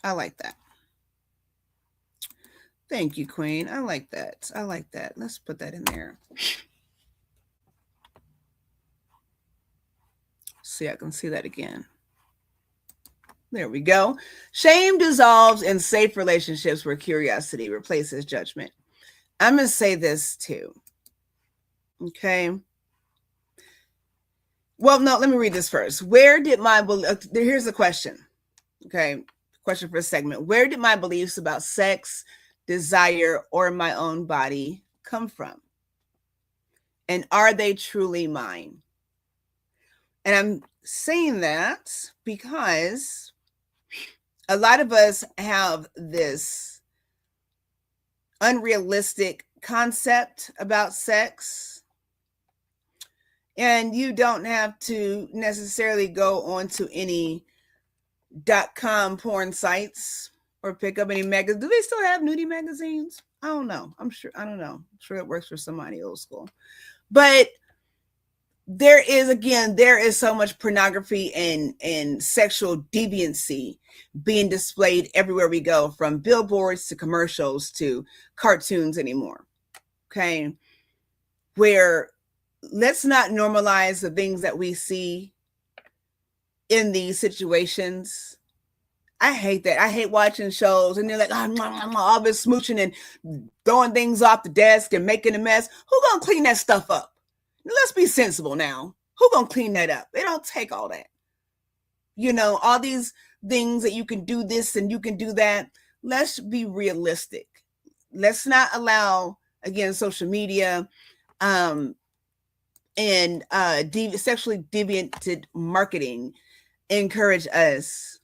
I like that. Thank you, Queen. I like that. I like that. Let's put that in there. See, I can see that again. There we go. Shame dissolves in safe relationships where curiosity replaces judgment. I'm going to say this too. Okay. Well, no, let me read this first. Where did my here's the question. Okay. Question for a segment. Where did my beliefs about sex, desire, or my own body come from? And are they truly mine? And I'm saying that because a lot of us have this unrealistic concept about sex. And you don't have to necessarily go onto any .com porn sites or pick up any magazines. Do they still have nudie magazines? I don't know. I don't know. I'm sure it works for somebody old school. But there is so much pornography and sexual deviancy being displayed everywhere we go, from billboards to commercials to cartoons anymore. Okay. Where let's not normalize the things that we see in these situations. I hate that. I hate watching shows and they're like, all this smooching and throwing things off the desk and making a mess. Who gonna clean that stuff up? Let's be sensible now. Who gonna clean that up? It don't take all that. All these things that you can do this and you can do that. Let's be realistic. Let's not allow, again, social media and sexually deviant marketing encourage us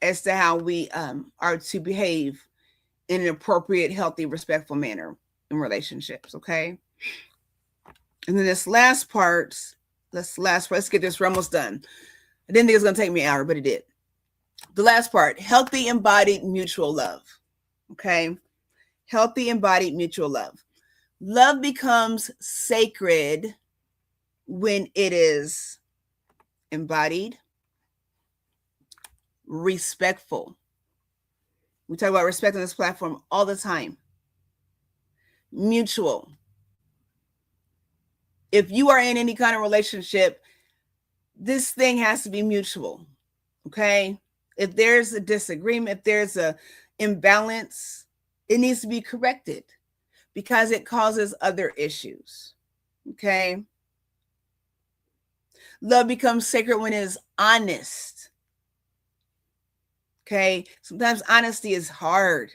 as to how we are to behave in an appropriate, healthy, respectful manner in relationships. Okay. And then this last part, let's get this. We're almost done. I didn't think it was going to take me an hour, but it did. The last part, healthy embodied mutual love. Okay. Healthy embodied mutual love. Love becomes sacred when it is embodied, respectful. We talk about respect on this platform all the time. Mutual. If you are in any kind of relationship, this thing has to be mutual. Okay. If there's a disagreement, if there's a imbalance, it needs to be corrected because it causes other issues. Okay. Love becomes sacred when it is honest. Okay. Sometimes honesty is hard.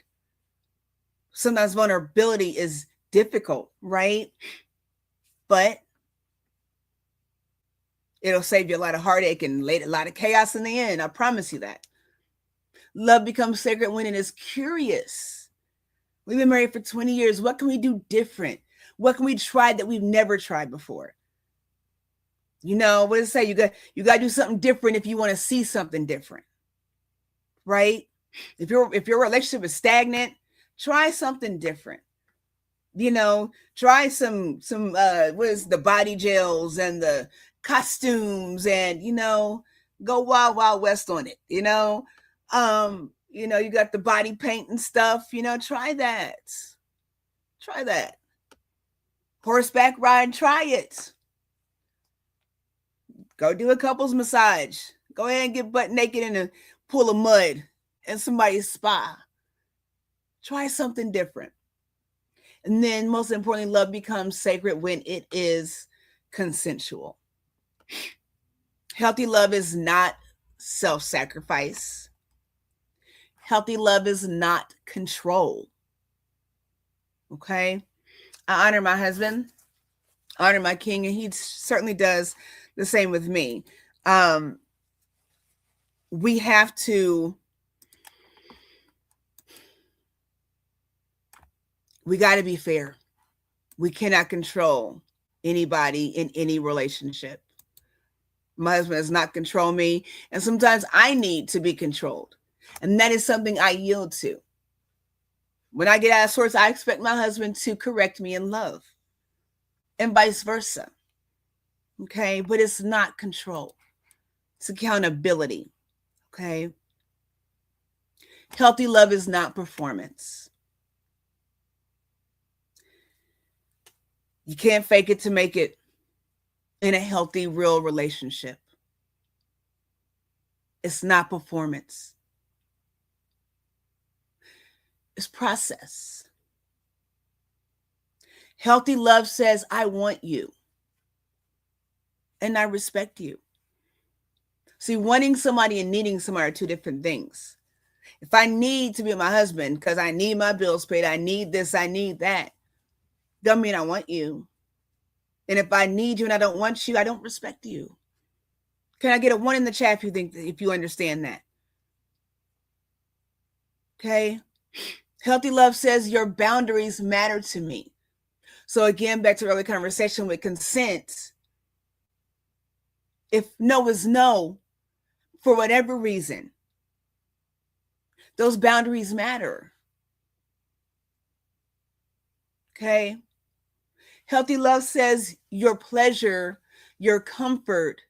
Sometimes vulnerability is difficult, right? But it'll save you a lot of heartache and a lot of chaos in the end. I promise you that. Love becomes sacred when it is curious. We've been married for 20 years. What can we do different? What can we try that we've never tried before? You know, what does it say? You got to do something different if you want to see something different, right? If your relationship is stagnant, try something different. You know, try some what is the body gels and the costumes, and go wild west on it. You got the body paint and stuff. Try that. Try that. Horseback ride, try it. Go do a couples massage. Go ahead and get butt naked in a pool of mud in somebody's spa. Try something different. And then, most importantly, love becomes sacred when it is consensual. Healthy love is not self-sacrifice. Healthy love is not control. Okay? I honor my husband, honor my king, and he certainly does the same with me. We have to, we got to be fair. We cannot control anybody in any relationship. My husband does not control me, and sometimes I need to be controlled, and that is something I yield to. When I get out of sorts, I expect my husband to correct me in love, and vice versa. Okay, but it's not control. It's accountability. Okay. Healthy love is not performance. You can't fake it to make it in a healthy, real relationship. It's not performance. It's process. Healthy love says, I want you and I respect you. See, wanting somebody and needing somebody are two different things. If I need to be with my husband because I need my bills paid, I need this, I need that, doesn't mean I want you. And if I need you and I don't want you, I don't respect you. Can I get a 1 in the chat if you understand that? Okay. Healthy love says your boundaries matter to me. So again, back to early conversation with consent. If no is no, for whatever reason, those boundaries matter. Okay. Healthy love says your pleasure, your comfort,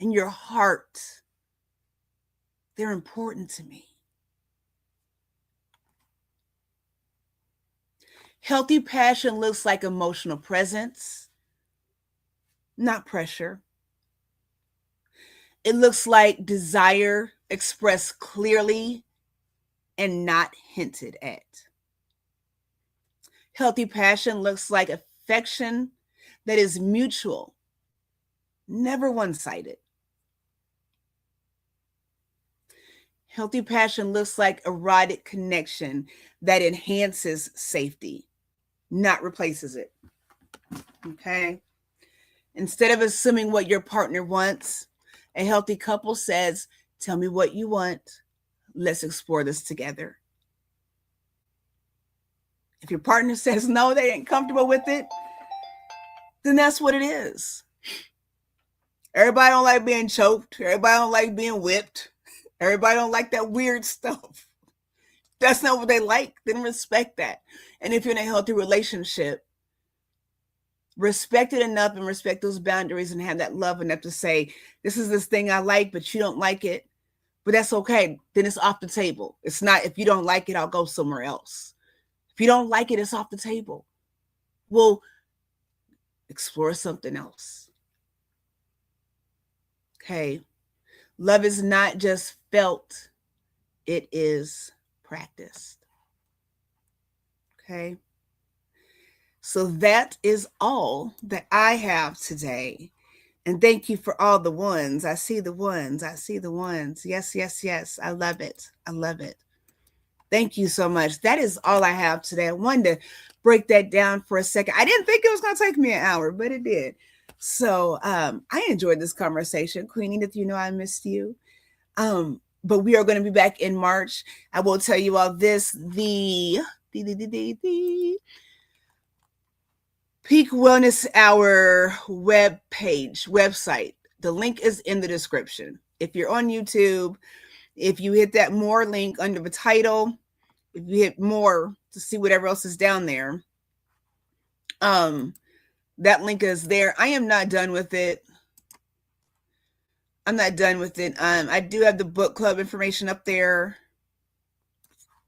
and your heart, they're important to me. Healthy passion looks like emotional presence, not pressure. It looks like desire expressed clearly and not hinted at. Healthy passion looks like affection that is mutual, never one-sided. Healthy passion looks like erotic connection that enhances safety, not replaces it. Okay. Instead of assuming what your partner wants, a healthy couple says, tell me what you want. Let's explore this together. If your partner says no, they ain't comfortable with it, then that's what it is. Everybody don't like being choked. Everybody don't like being whipped. Everybody don't like that weird stuff. That's not what they like. They don't respect that. And if you're in a healthy relationship, respect it enough and respect those boundaries and have that love enough to say, this is this thing I like, but you don't like it. But that's okay. Then it's off the table. It's not, if you don't like it, I'll go somewhere else. If you don't like it, it's off the table. We'll explore something else. Okay. Love is not just felt, it is practiced. Okay. So that is all that I have today. And thank you for all the ones. I see the ones. I see the ones. Yes, yes, yes. I love it. I love it. Thank you so much. That is all I have today. I wanted to break that down for a second. I didn't think it was going to take me an hour, but it did. So I enjoyed this conversation. Queen Edith, you know I missed you. But we are going to be back in March. I will tell you all this, the Peak Wellness Hour website. The link is in the description. If you're on YouTube, if you hit that more link under the title, if you hit more to see whatever else is down there, that link is there. I am not done with it. I'm not done with it. I do have the book club information up there.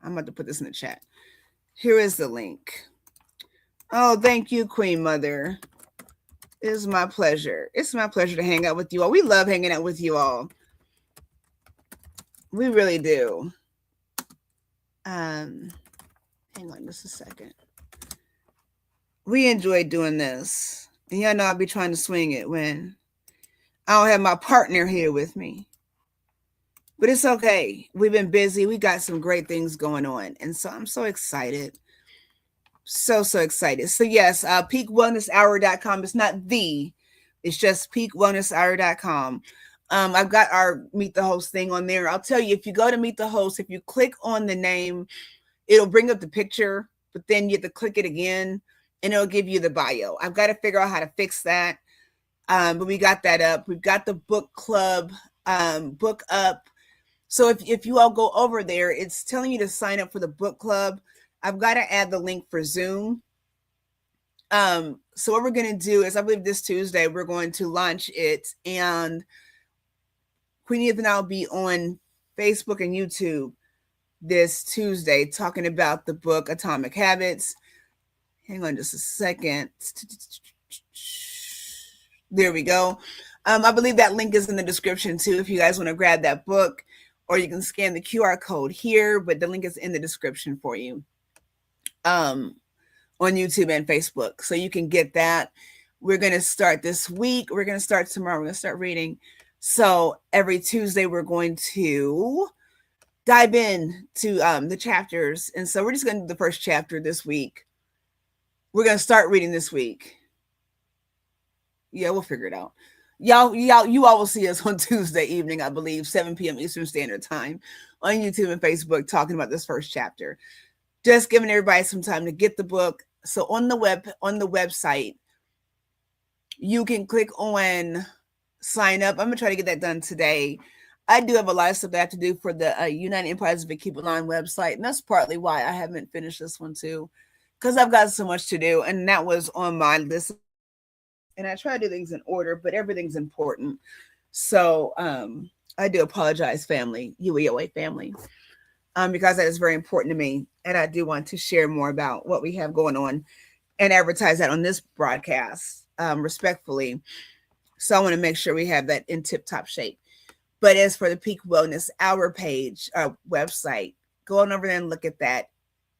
I'm about to put this in the chat. Here is the link. Oh, thank you, Queen Mother. It is my pleasure. It's my pleasure to hang out with you all. We love hanging out with you all. We really do. Hang on just a second. We enjoy doing this. And y'all know I'll be trying to swing it when I don't have my partner here with me. But it's okay. We've been busy. We got some great things going on. And so I'm so excited. So excited. So yes, peakwellnesshour.com. It's not it's just peakwellnesshour.com. I've got our Meet the Host thing on there. I'll tell you, if you go to Meet the Host, if you click on the name, it'll bring up the picture, but then you have to click it again and it'll give you the bio. I've got to figure out how to fix that. But we got that up. We've got the book club book up. So if you all go over there, it's telling you to sign up for the book club. I've got to add the link for Zoom. So what we're going to do is, I believe this Tuesday, we're going to launch it, and Queen Edith and I will be on Facebook and YouTube this Tuesday talking about the book Atomic Habits. Hang on just a second. There we go. I believe that link is in the description too, if you guys want to grab that book, or you can scan the QR code here, but the link is in the description for you on YouTube and Facebook. So you can get that. We're going to start this week. We're going to start tomorrow. We're going to start reading. So every Tuesday, we're going to dive in to the chapters. And so we're just going to do the first chapter this week. We're going to start reading this week. Yeah, we'll figure it out. You all will see us on Tuesday evening, I believe, 7 p.m. Eastern Standard Time on YouTube and Facebook talking about this first chapter. Just giving everybody some time to get the book. So on the website, you can click on sign up. I'm going to try to get that done today. I do have a lot of stuff that I have to do for the United Empires of Keep-A-Line website. And that's partly why I haven't finished this one too, because I've got so much to do. And that was on my list. And I try to do things in order, but everything's important. So I do apologize, family, UEOA family, because that is very important to me. And I do want to share more about what we have going on and advertise that on this broadcast respectfully. So I want to make sure we have that in tip-top shape. But as for the Peak Wellness Hour page, website, go on over there and look at that.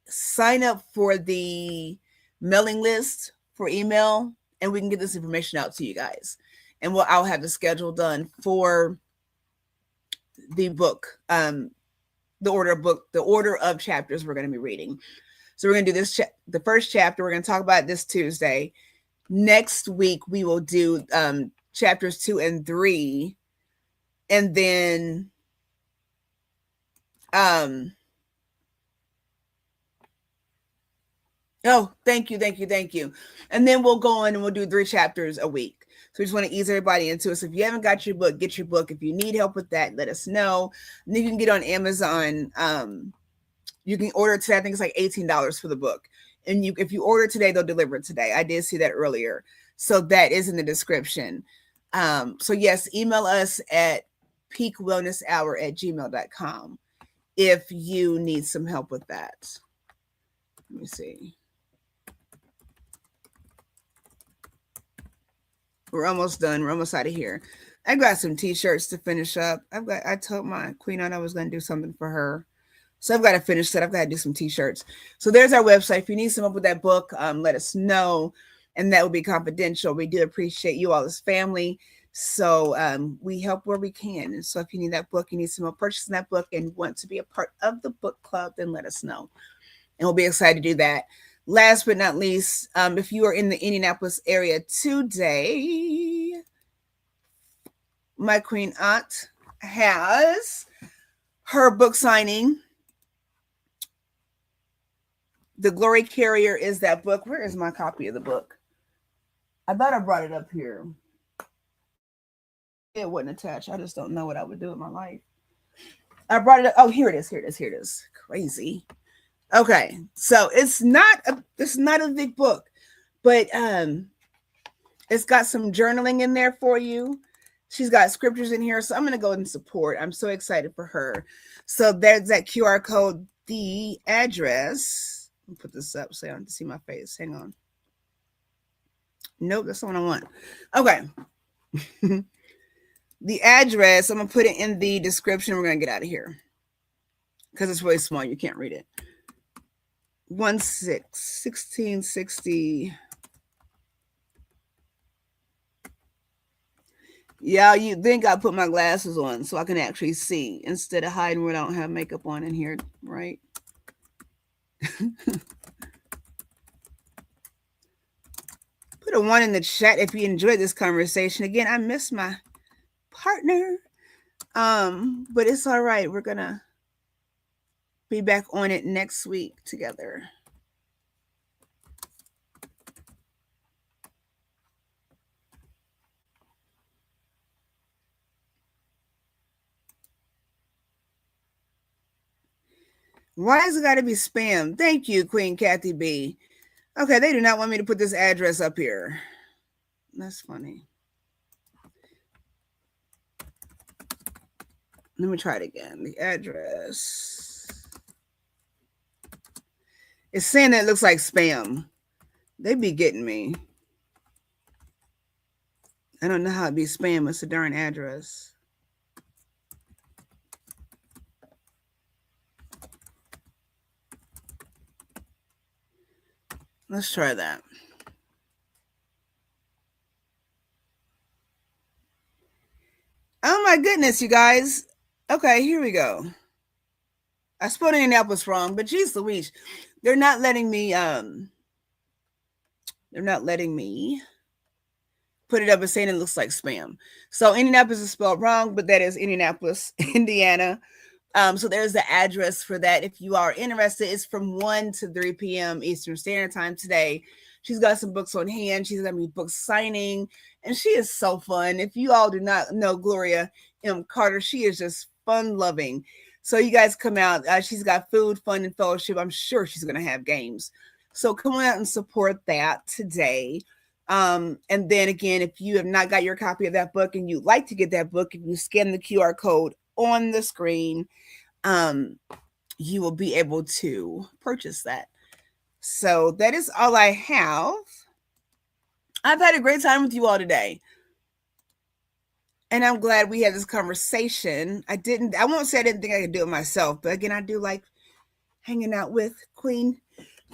Sign up for the mailing list for email, and we can get this information out to you guys. And I'll have the schedule done for the book the order of chapters we're going to be reading. So we're going to do this, the first chapter. We're going to talk about it this Tuesday. Next week, we will do chapters 2 and 3. And then thank you. And then we'll go in and we'll do 3 chapters a week. So we just want to ease everybody into it. So if you haven't got your book, get your book. If you need help with that, let us know. And you can get on Amazon. You can order today. I think it's like $18 for the book. And if you order today, they'll deliver it today. I did see that earlier. So that is in the description. So yes, email us at peakwellnesshour@gmail.com if you need some help with that. Let me see. We're almost done. We're almost out of here. I got some t-shirts to finish up. I told my queen I was going to do something for her. So I've got to finish that. I've got to do some t-shirts. So there's our website. If you need some help with that book, let us know. And that will be confidential. We do appreciate you all as family. So we help where we can. And so if you need that book, you need some help purchasing that book and want to be a part of the book club, then let us know. And we'll be excited to do that. Last but not least, if you are in the Indianapolis area today, my queen aunt has her book signing. The Glory Carrier is that book. Where is my copy of the book? I thought I brought it up here. It wasn't attached. I just don't know what I would do with my life. I brought it up. Oh, here it is. Crazy. Okay, so it's not a big book, but it's got some journaling in there for you. She's got scriptures in here, so I'm going to go and support. I'm so excited for her. So there's that QR code, the address. Let me put this up so I don't see my face. Hang on. Nope, that's the one I want. Okay. The address, I'm going to put it in the description. We're going to get out of here because it's really small. You can't read it. 1660. Yeah, you think I put my glasses on so I can actually see instead of hiding when I don't have makeup on in here, right? Put a 1 in the chat if you enjoyed this conversation. Again, I miss my partner, but it's all right. We're gonna be back on it next week together. Why has it got to be spam? Thank you, Queen Kathy B. Okay, they do not want me to put this address up here. That's funny. Let me try it again. The address. It's saying that it looks like spam. They be getting me. I don't know how it'd be spam. It's a darn address. Let's try that. Oh my goodness, you guys. Okay, here we go. I spelled Indianapolis wrong, but geez Louise, they're not letting me put it up and saying it looks like spam. So Indianapolis is spelled wrong, but that is Indianapolis, Indiana. So there's the address for that. If you are interested, it's from 1 to 3 p.m. Eastern Standard Time today. She's got some books on hand. She's going to be book signing, and she is so fun. If you all do not know Gloria M. Carter, she is just fun-loving. So you guys come out. She's got food, fun, and fellowship. I'm sure she's going to have games. So come on out and support that today. And then again, if you have not got your copy of that book and you'd like to get that book, if you scan the QR code on the screen, you will be able to purchase that. So that is all I have. I've had a great time with you all today. And I'm glad we had this conversation. I won't say I didn't think I could do it myself, but again, I do like hanging out with Queen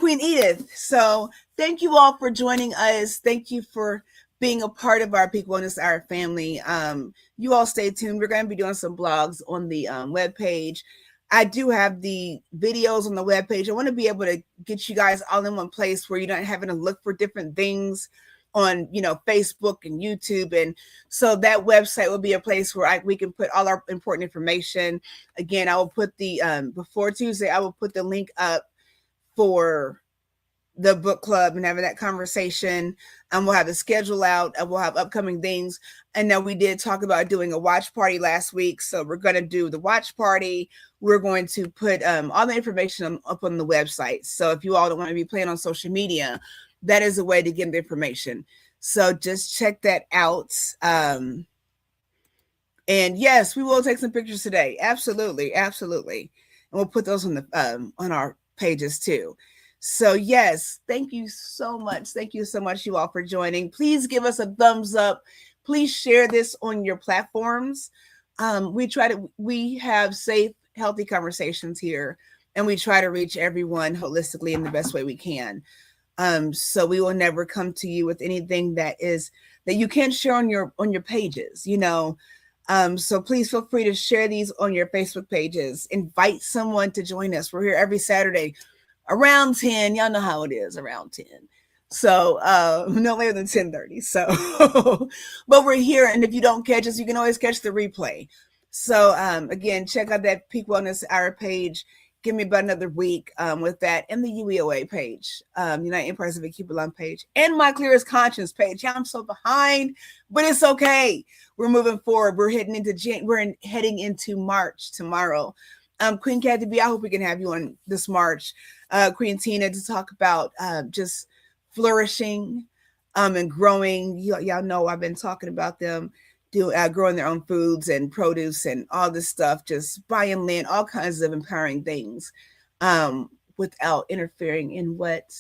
Edith. So thank you all for joining us. Thank you for being a part of our Peak Wellness Hour family. You all stay tuned. We're going to be doing some blogs on the webpage. I do have the videos on the webpage. I want to be able to get you guys all in one place where you're not having to look for different things on, Facebook and YouTube. And so that website will be a place where we can put all our important information. Again, I will put the, before Tuesday, I will put the link up for the book club and having that conversation. We'll have the schedule out, and we'll have upcoming things. And now we did talk about doing a watch party last week. So we're going to do the watch party. We're going to put all the information up on the website. So if you all don't want to be playing on social media, that is a way to get the information. So just check that out. And yes, we will take some pictures today. Absolutely. Absolutely. And we'll put those on our pages too. So yes, thank you so much. Thank you so much, you all, for joining. Please give us a thumbs up. Please share this on your platforms. We have safe, healthy conversations here, and we try to reach everyone holistically in the best way we can. So we will never come to you with anything that you can't share on your pages, So please feel free to share these on your Facebook pages. Invite someone to join us. We're here every Saturday around 10. Y'all know how it is around 10. So no later than 10:30. So but we're here, and if you don't catch us, you can always catch the replay. So again, check out that Peak Wellness Hour page. Give me about another week with that, and the UEOA page, United Empires of a Keep Alone page, and my Clearest Conscience page. Yeah, I'm so behind, but it's okay. We're moving forward. We're heading into March tomorrow. Queen Kathy B, I hope we can have you on this March. Queen Tina, to talk about just flourishing and growing. Y'all know I've been talking about them growing their own foods and produce and all this stuff, just buying land, all kinds of empowering things without interfering in what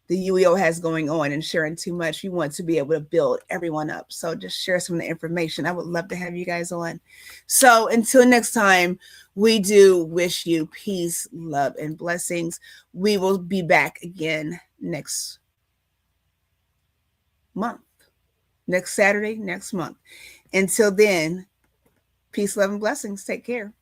the UEO has going on and sharing too much. We want to be able to build everyone up. So just share some of the information. I would love to have you guys on. So until next time, we do wish you peace, love, and blessings. We will be back again next month, next Saturday, next month. Until then, peace, love, and blessings. Take care.